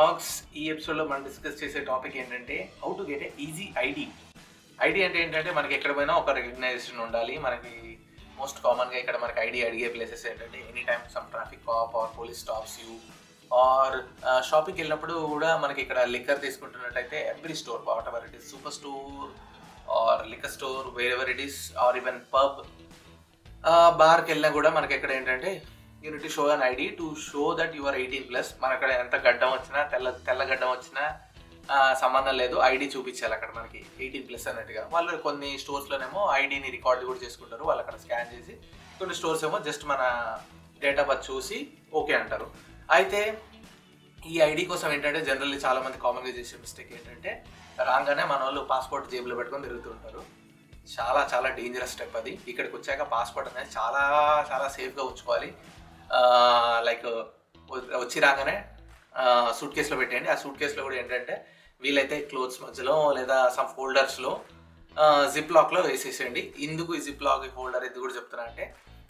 Vlogs. ఈ ఎపిసోడ్లో మనం డిస్కస్ చేసే టాపిక్ ఏంటంటే how to get a easy ID. ID అంటే ఏంటంటే మనకి ఎక్కడ పోయినా ఒక రికగ్నైజేషన్ ఉండాలి. మనకి మోస్ట్ కామన్గా ఇక్కడ మనకి ఐడి అడిగే ప్లేసెస్ ఏంటంటే any time some traffic cop or police stops you, or షాపింగ్కి వెళ్ళినప్పుడు కూడా మనకి ఇక్కడ లిక్కర్ తీసుకుంటున్నట్టయితే every store, whatever it is, super store or liquor store, wherever it is, or even pub, బార్కి వెళ్ళినా కూడా మనకి ఎక్కడ ఏంటంటే you need to show an ID to show that your 18+. మన అక్కడ ఎంత గడ్డం వచ్చినా తెల్ల గడ్డం వచ్చినా సంబంధం లేదు, ఐడి చూపించాలి అక్కడ మనకి 18+ అన్నట్టుగా. వాళ్ళు కొన్ని స్టోర్స్లోనేమో ఐడిని రికార్డు కూడా చేసుకుంటారు, వాళ్ళు అక్కడ స్కాన్ చేసి. కొన్ని స్టోర్స్ ఏమో జస్ట్ మన డేట్ ఆఫ్ బర్త్ చూసి ఓకే అంటారు. అయితే ఈ ఐడి కోసం ఏంటంటే జనరల్లీ చాలామంది కామన్గా చేసే మిస్టేక్ ఏంటంటే రాగానే మన వాళ్ళు పాస్పోర్ట్ జేబులో పెట్టుకొని తిరుగుతుంటారు. చాలా చాలా డేంజరస్ స్టెప్ అది. ఇక్కడికి వచ్చాక పాస్పోర్ట్ అనేది చాలా చాలా సేఫ్గా ఉంచుకోవాలి. లైక్ వచ్చి రాగానే సూట్ కేసులో పెట్టేయండి. ఆ సూట్ కేసులో కూడా ఏంటంటే వీలైతే క్లోత్స్ మధ్యలో లేదా సమ్ ఫోల్డర్స్లో జిప్ లాక్లో వేసేసేయండి. ఇందుకు ఈ జిప్ లాక్ ఫోల్డర్ ఇది కూడా చెప్తున్నా అంటే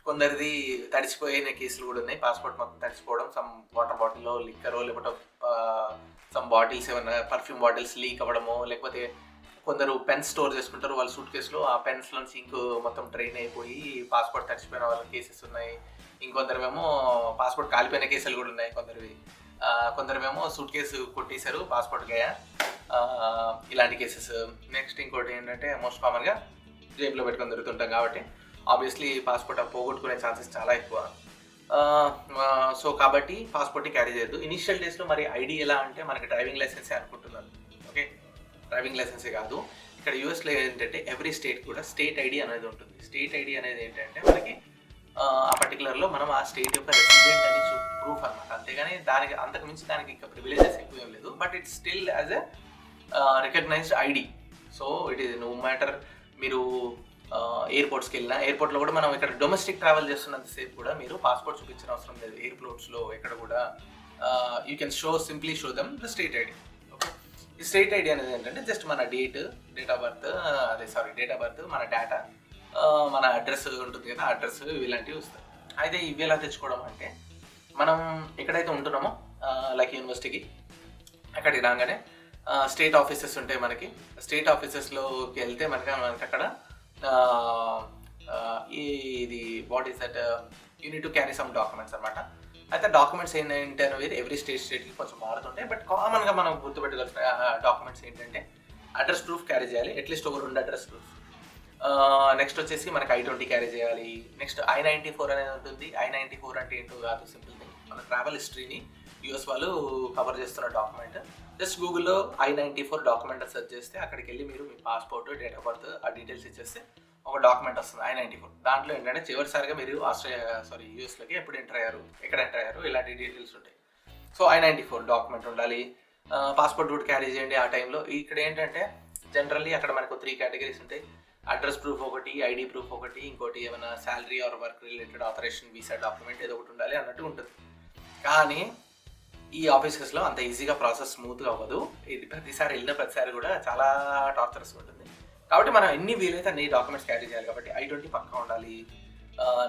కొందరిది తడిచిపోయిన కేసులు కూడా ఉన్నాయి. పాస్పోర్ట్ మొత్తం తడిచిపోవడం, సమ్ వాటర్ బాటిల్లో లిక్కరో లేకపోతే సమ్ బాటిల్స్ ఏమైనా పర్ఫ్యూమ్ బాటిల్స్ లీక్ అవ్వడమో, లేకపోతే కొందరు పెన్స్ స్టోర్ చేసుకుంటారు వాళ్ళ సూట్ కేసులో, ఆ పెన్స్లో నుంచి ఇంకో మొత్తం ట్రైన్ అయిపోయి పాస్పోర్ట్ తడిచిపోయిన వాళ్ళ కేసెస్ ఉన్నాయి. ఇంకొందరేమో పాస్పోర్ట్ కాలిపోయిన కేసులు కూడా ఉన్నాయి కొందరివి. కొందరేమో సూట్ కేసు కొట్టేశారు పాస్పోర్ట్ గయా, ఇలాంటి కేసెస్. నెక్స్ట్ ఇంకోటి ఏంటంటే మోస్ట్ కామన్గా జేబులో పెట్టుకొని దొరుకుతుంటాం కాబట్టి ఆబ్వియస్లీ పాస్పోర్ట్ పోగొట్టుకునే ఛాన్సెస్ చాలా ఎక్కువ. సో కాబట్టి పాస్పోర్ట్ని క్యారీ చేయొద్దు. ఇనిషియల్ డేస్లో మరి ఐడి ఎలా అంటే మనకి డ్రైవింగ్ లైసెన్సే అనుకుంటున్నాను. ఓకే, డ్రైవింగ్ లైసెన్సే కాదు. ఇక్కడ యూఎస్లో ఏంటంటే ఎవ్రీ స్టేట్ కూడా స్టేట్ ఐడి అనేది ఉంటుంది. స్టేట్ ఐడి అనేది ఏంటంటే మనకి ఆ పర్టికులర్లో మనం ఆ స్టేట్ యొక్క రెసిడెంట్ అని ప్రూఫ్ అనమాట. అంతేగాని దానికి అంతకు మించి దానికి ఇంకా ప్రివిలేజెస్ ఎక్కువ ఏం లేదు. But it's still as a recognised ID. So it is no matter మీరు ఎయిర్పోర్ట్స్కి వెళ్ళినా, ఎయిర్పోర్ట్లో కూడా మనం ఇక్కడ డొమెస్టిక్ ట్రావెల్ చేస్తున్నంతసేపు కూడా మీరు పాస్పోర్ట్ చూపించిన అవసరం లేదు. ఎయిర్పోర్ట్స్లో ఎక్కడ కూడా you can simply show them the state ID. Okay, ఈ స్టేట్ ఐడి అనేది ఏంటంటే జస్ట్ మన డేట్ ఆఫ్ బర్త్, మన డేటా, మన అడ్రస్ ఉంటుంది కదా, అడ్రస్ ఇలాంటివి వస్తాయి. అయితే ఇవి ఎలా తెచ్చుకోవడం అంటే మనం ఎక్కడైతే ఉంటున్నామో లైక్ యూనివర్సిటీకి అక్కడికి రాగానే స్టేట్ ఆఫీసెస్ ఉంటాయి మనకి. స్టేట్ ఆఫీసెస్లోకి వెళ్తే మనకి అక్కడ ఇది what is that you need to carry some documents అనమాట. అయితే డాక్యుమెంట్స్ ఏంటంటే అనేది ఎవ్రీ స్టేట్కి కొంచెం మారుతుంటాయి. బట్ కామన్గా మనం గుర్తుపెట్టుకోవాల్సిన డాక్యుమెంట్స్ ఏంటంటే అడ్రస్ ప్రూఫ్ క్యారీ చేయాలి, అట్లీస్ట్ ఒక 2 అడ్రస్ ప్రూఫ్. నెక్స్ట్ వచ్చేసి మనకి I-20 క్యారీ చేయాలి. నెక్స్ట్ I-94 అనేది ఉంటుంది. I-94 అంటే ఏంటో కాదు, సింపుల్ థింగ్. మన ట్రావెల్ హిస్టరీని యూఎస్ వాళ్ళు కవర్ చేస్తున్న డాక్యుమెంట్. జస్ట్ గూగుల్లో I-94 డాక్యుమెంట్ సెర్చ్ చేస్తే అక్కడికి వెళ్ళి మీరు మీ పాస్పోర్ట్, డేట్ ఆఫ్ బర్త్, ఆ డీటెయిల్స్ ఇచ్చేస్తే ఒక డాక్యుమెంట్ వస్తుంది I-94. దాంట్లో ఏంటంటే చివరిసారిగా మీరు యూఎస్లోకి ఎప్పుడు ఎంటర్ అయ్యారు, ఎక్కడ ఎంటర్ అయ్యారు, ఇలాంటి డీటెయిల్స్ ఉంటాయి. సో I-94 డాక్యుమెంట్ ఉండాలి. పాస్పోర్ట్ కూడా క్యారీ చేయండి ఆ టైంలో. ఇక్కడ ఏంటంటే జనరల్లీ అక్కడ మనకు 3 కేటగిరీస్ ఉంటాయి. అడ్రస్ ప్రూఫ్ ఒకటి, ఐడి ప్రూఫ్ ఒకటి, ఇంకోటి ఏమైనా salary or work related authorisation visa document ఏదో ఒకటి ఉండాలి అన్నట్టు ఉంటుంది. కానీ ఈ ఆఫీసెస్లో అంత ఈజీగా ప్రాసెస్ స్మూత్గా అవ్వదు. ఇది ప్రతిసారి వెళ్ళిన ప్రతిసారి కూడా చాలా టార్చరస్ ఉంటుంది. కాబట్టి మనం ఎన్ని వీలైతే అన్ని డాక్యుమెంట్స్ క్యారీ చేయాలి. కాబట్టి I-20 పక్కా ఉండాలి.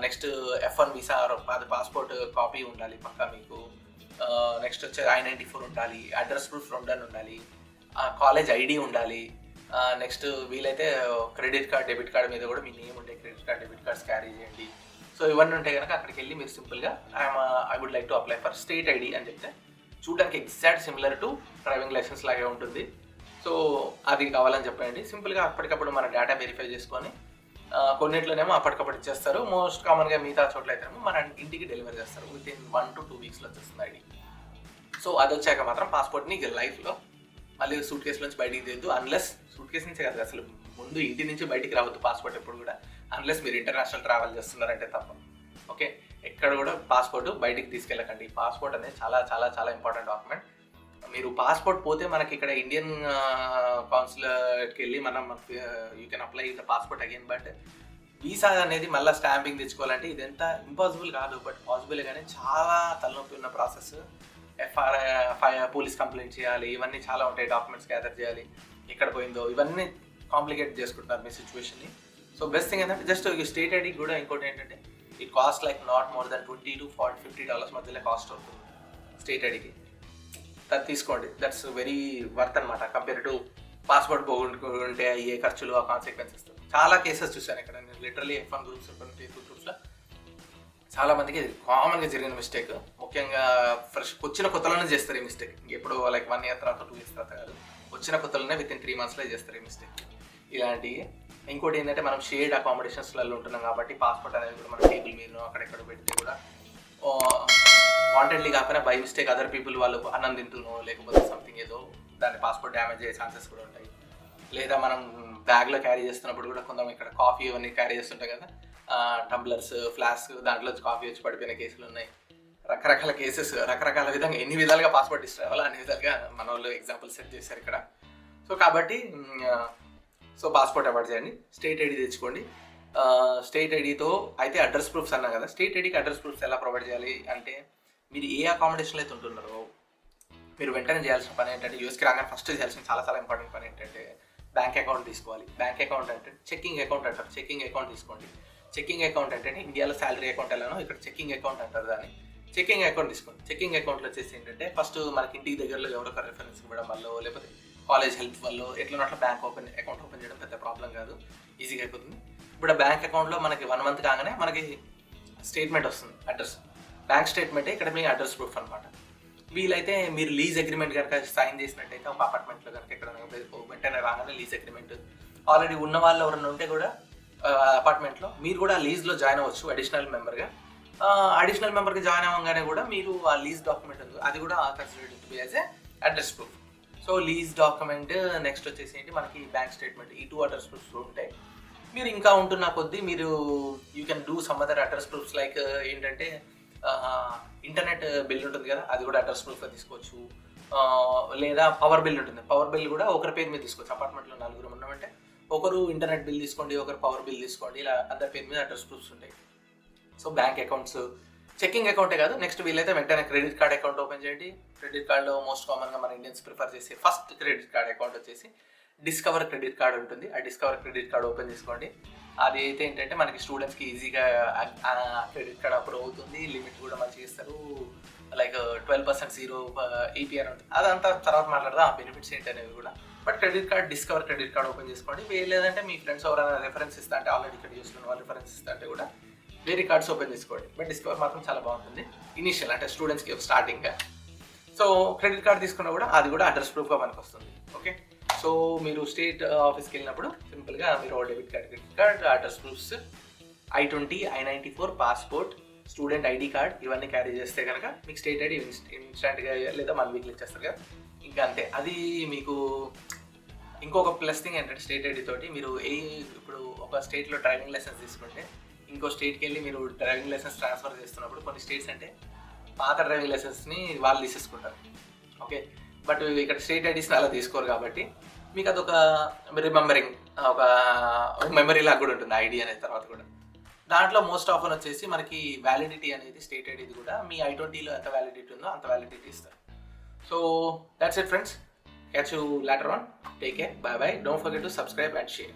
నెక్స్ట్ F1 వీసా అది పాస్పోర్ట్ కాపీ ఉండాలి పక్కా మీకు. నెక్స్ట్ వచ్చే I-94 ఉండాలి. అడ్రస్ ప్రూఫ్ 2 ఉండాలి. కాలేజ్ ఐడి ఉండాలి. నెక్స్ట్ వీలైతే క్రెడిట్ కార్డ్, డెబిట్ కార్డ్ మీద కూడా మీ నేమ్ ఉండే credit card, debit cards carry చేయండి. సో ఇవన్నీ ఉంటే కనుక అక్కడికి వెళ్ళి మీరు సింపుల్గా I would like to apply for state ID అని చెప్తే చూడడానికి exact similar to driving licence లాగే ఉంటుంది. సో అది కావాలని చెప్పండి. సింపుల్గా అప్పటికప్పుడు మన డేటా వెరిఫై చేసుకొని కొన్నిట్లోనేమో అప్పటికప్పుడు ఇచ్చేస్తారు. మోస్ట్ కామన్గా మిగతా చోట్ల అయితేనేమో మన ఇంటికి డెలివరీ చేస్తారు. వితిన్ 1 to 2 వీక్స్లో వచ్చేస్తుంది ఐడి. సో అది వచ్చాక మాత్రం పాస్పోర్ట్ని లైఫ్లో మళ్ళీ సూట్ కేసు నుంచి బయటికి తీయద్దు. అన్లెస్ సూట్ కేసు నుంచే కాదు, అసలు ముందు ఇంటి నుంచి బయటికి రావద్దు పాస్పోర్ట్ ఎప్పుడు కూడా, అన్లెస్ మీరు ఇంటర్నేషనల్ ట్రావెల్ చేస్తున్నారంటే తప్ప. ఓకే, ఎక్కడ కూడా పాస్పోర్ట్ బయటికి తీసుకెళ్ళకండి. పాస్పోర్ట్ అనేది చాలా చాలా చాలా ఇంపార్టెంట్ డాక్యుమెంట్. మీరు పాస్పోర్ట్ పోతే మనకి ఇక్కడ ఇండియన్ కాన్సులేట్కి వెళ్ళి you can apply the passport again. But visa అనేది మళ్ళీ స్టాంపింగ్ తెచ్చుకోవాలంటే ఇదంతా ఇంపాసిబుల్ కాదు, బట్ పాసిబుల్. కానీ చాలా తలనొప్పి ఉన్న ప్రాసెస్. పోలీస్ కంప్లైంట్ చేయాలి, ఇవన్నీ చాలా ఉంటాయి. డాక్యుమెంట్స్ గ్యాదర్ చేయాలి, ఎక్కడ పోయిందో ఇవన్నీ కాంప్లికేట్ చేసుకుంటున్నారు మీ సిచ్యువేషన్ని. సో బెస్ట్ థింగ్ ఏంటంటే జస్ట్ స్టేట్ ఐడి కూడా ఇంకోటి ఏంటంటే it cost like not more than $20 to $50 మధ్యలో కాస్ట్ అవుతుంది స్టేట్ ఐడికి. అది తీసుకోండి. దట్స్ వెరీ వర్త్ అనమాట కంపేర్ టు పాస్పోర్ట్ పోగొట్టుకుంటే అయ్యే ఖర్చులు, ఆ కాన్సిక్వెన్సెస్. చాలా కేసెస్ చూశాను ఇక్కడ నేను లిటరలీ F1 గ్రూప్స్, ఫేస్బుక్ గ్రూప్స్లో చాలా మందికి ఇది కామన్గా జరిగిన మిస్టేక్. ముఖ్యంగా ఫ్రెష్ వచ్చిన కొత్తలోనే చేస్తారు ఈ మిస్టేక్. ఎప్పుడు లైక్ 1 ఇయర్ తర్వాత 2 ఇయర్స్ తర్వాత కాదు, వచ్చిన కొత్తలోనే వితిన్ 3 monthsలో చేస్తారు ఈ మిస్టేక్ ఇలాంటివి. ఇంకోటి ఏంటంటే మనం షేర్డ్ అకామిడేషన్స్లలో ఉంటున్నాం కాబట్టి పాస్పోర్ట్ అనేది కూడా మన టేబుల్ మీద అక్కడెక్కడ పెడితే కూడా వాంటెడ్లీ కాకపోయినా బై మిస్టేక్ అదర్ పీపుల్ వాళ్ళు అన్నం తింటున్నో లేకపోతే సంథింగ్ ఏదో దాన్ని పాస్పోర్ట్ డ్యామేజ్ అయ్యే ఛాన్సెస్ కూడా ఉంటాయి. లేదా మనం బ్యాగ్లో క్యారీ చేస్తున్నప్పుడు కూడా కొంత ఇక్కడ కాఫీ అవన్నీ క్యారీ చేస్తుంటాయి కదా, టంబ్లర్స్, ఫ్లాస్క్, దాంట్లో కాఫీ వచ్చి పడిపోయిన కేసులు ఉన్నాయి. రకరకాల కేసెస్, రకరకాల విధంగా ఎన్ని విధాలుగా పాస్పోర్ట్ డిస్ట్రా అవ్వాలో అన్ని విధాలుగా మన వాళ్ళు ఎగ్జాంపుల్ సెట్ చేశారు ఇక్కడ. సో కాబట్టి పాస్పోర్ట్ అవాయిడ్ చేయండి, స్టేట్ ఐడి తెచ్చుకోండి. స్టేట్ ఐడితో అయితే అడ్రస్ ప్రూఫ్స్ అన్నా కదా, స్టేట్ ఐడికి అడ్రస్ ప్రూఫ్స్ ఎలా ప్రొవైడ్ చేయాలి అంటే మీరు ఏ అకామిడేషన్లో అయితే ఉంటున్నారో మీరు వెంటనే చేయాల్సిన పని ఏంటంటే యూఎస్కి రాగానే ఫస్ట్ చేయాల్సిన చాలా ఇంపార్టెంట్ పని ఏంటంటే బ్యాంక్ అకౌంట్ తీసుకోవాలి. బ్యాంక్ అకౌంట్ అంటే చెక్కింగ్ అకౌంట్ అంటారు. చెక్కింగ్ అకౌంట్ తీసుకోండి. చెక్కింగ్ అకౌంట్ అంటే ఇండియాలో శాలరీ అకౌంట్ ఎలానో ఇక్కడ చెక్కింగ్ అకౌంట్ అంటారు దాన్ని. చెక్కింగ్ అకౌంట్ తీసుకోండి. చెక్కింగ్ అకౌంట్లో వచ్చేసి ఏంటంటే ఫస్ట్ మనకి ఇంటికి దగ్గరలో ఎవరో ఒక రెఫరెన్స్ ఇవ్వడం వల్ల లేకపోతే కాలేజ్ హెల్ప్ వల్ల ఎట్లా అట్లా బ్యాంక్ అకౌంట్ ఓపెన్ చేయడం పెద్ద ప్రాబ్లం కాదు, ఈజీగా అయిపోతుంది. ఇప్పుడు ఆ బ్యాంక్ అకౌంట్లో మనకి 1 month కాగానే మనకి స్టేట్మెంట్ వస్తుంది, అడ్రస్. బ్యాంక్ స్టేట్మెంటే ఇక్కడ మీ అడ్రస్ ప్రూఫ్ అనమాట. వీలైతే మీరు లీజ్ అగ్రిమెంట్ కనుక సైన్ చేసినట్టయితే ఒక అపార్ట్మెంట్లో కనుక ఎక్కడ వెంటనే రాగానే లీజ్ అగ్రిమెంట్ ఆల్రెడీ ఉన్న వాళ్ళు ఎవరైనా ఉంటే కూడా అపార్ట్మెంట్లో మీరు కూడా ఆ లీజ్లో జాయిన్ అవ్వచ్చు అడిషనల్ మెంబర్గా. అడిషనల్ మెంబర్గా జాయిన్ అవ్వగానే కూడా మీరు ఆ లీజ్ డాక్యుమెంట్ ఉంది అది కూడా considered to be as a address proof. So lease document, next వచ్చేసి ఏంటి మనకి బ్యాంక్ స్టేట్మెంట్, ఈ 2 అడ్రస్ ప్రూఫ్స్ ఉంటాయి. మీరు ఇంకా ఉంటున్న కొద్దీ మీరు you can do some other address proofs like ఏంటంటే ఇంటర్నెట్ బిల్ ఉంటుంది కదా, అది కూడా అడ్రస్ ప్రూఫ్గా తీసుకోవచ్చు. లేదా పవర్ బిల్ ఉంటుంది, పవర్ బిల్ కూడా ఒకరి పేరు మీద తీసుకోవచ్చు. అపార్ట్మెంట్లో 4 ఉన్నామంటే ఒకరు ఇంటర్నెట్ బిల్ తీసుకోండి, ఒకరు పవర్ బిల్ తీసుకోండి, ఇలా అందరి పేరు మీద అడ్రస్ ప్రూఫ్స్ ఉంటాయి. సో బ్యాంక్ అకౌంట్స్, చెక్కింగ్ అకౌంటే కాదు, నెక్స్ట్ వీలైతే వెంటనే క్రెడిట్ కార్డ్ అకౌంట్ ఓపెన్ చేయండి. క్రెడిట్ కార్డులో మోస్ట్ కామన్గా మన ఇండియన్స్ ప్రిఫర్ చేసే ఫస్ట్ క్రెడిట్ కార్డ్ అకౌంట్ వచ్చేసి డిస్కవర్ క్రెడిట్ కార్డ్ ఉంటుంది. ఆ డిస్కవర్ క్రెడిట్ కార్డ్ ఓపెన్ చేసుకోండి. అది అయితే ఏంటంటే మనకి స్టూడెంట్స్కి ఈజీగా క్రెడిట్ కార్డ్ అప్రూవ్ అవుతుంది, లిమిట్ కూడా మంచిగా ఇస్తారు. లైక్ 12% జీరో APR ఉంటుంది. అదంతా తర్వాత మాట్లాడదాం ఆ బెనిఫిట్స్ ఏంటి అనేవి కూడా. But discover credit card open చేసుకోండి. లేదంటే మీ ఫ్రెండ్స్ ఎవరైనా రెఫరెన్స్ ఇస్తా అంటే ఆల్రెడీ ఇక్కడ చూసుకున్న వాళ్ళు రెఫరెన్స్ ఇస్తా అంటే కూడా వేరే కార్డ్స్ ఓపెన్ చేసుకోండి. బట్ డిస్కవర్ మాత్రం చాలా బాగుంటుంది ఇనీషియల్ అంటే స్టూడెంట్స్కి స్టార్టింగ్గా. సో క్రెడిట్ కార్డ్ తీసుకున్నా కూడా అది కూడా అడ్రస్ ప్రూఫ్గా మనకు వస్తుంది. ఓకే, సో మీరు స్టేట్ ఆఫీస్కి వెళ్ళినప్పుడు సింపుల్గా మీరు debit card, credit card, address proofs, I-20, I-94, passport, student ID card ఇవన్నీ క్యారీ చేస్తే కనుక మీకు స్టేట్ ఐడి ఇన్స్టెంట్గా లేదా 1 weekలో ఇచ్చేస్తారు కదా, ఇంకా అంతే. అది మీకు ఇంకొక ప్లస్ థింగ్ ఏంటంటే స్టేట్ ఐడి తోటి మీరు ఇప్పుడు ఒక స్టేట్లో డ్రైవింగ్ లైసెన్స్ తీసుకుంటే ఇంకో స్టేట్కి వెళ్ళి మీరు డ్రైవింగ్ లైసెన్స్ ట్రాన్స్ఫర్ చేస్తున్నప్పుడు కొన్ని స్టేట్స్ అంటే పాత డ్రైవింగ్ లైసెన్స్ని వాళ్ళు తీసేసుకుంటారు. ఓకే, బట్ ఇక్కడ స్టేట్ ఐడీస్ని అలా తీసుకోరు కాబట్టి మీకు అదొక రిమెంబరింగ్, ఒక మెమరీ లాగా కూడా ఉంటుంది ఐడి అనే తర్వాత కూడా. దాంట్లో మోస్ట్ ఆఫన్ వచ్చేసి మనకి వ్యాలిడిటీ అనేది స్టేట్ ఐడీది కూడా మీ I-20లో ఎంత వ్యాలిడిటీ ఉందో అంత వ్యాలిడిటీ ఇస్తారు. So that's it friends, catch you later on, take care, bye bye, don't forget to subscribe and share.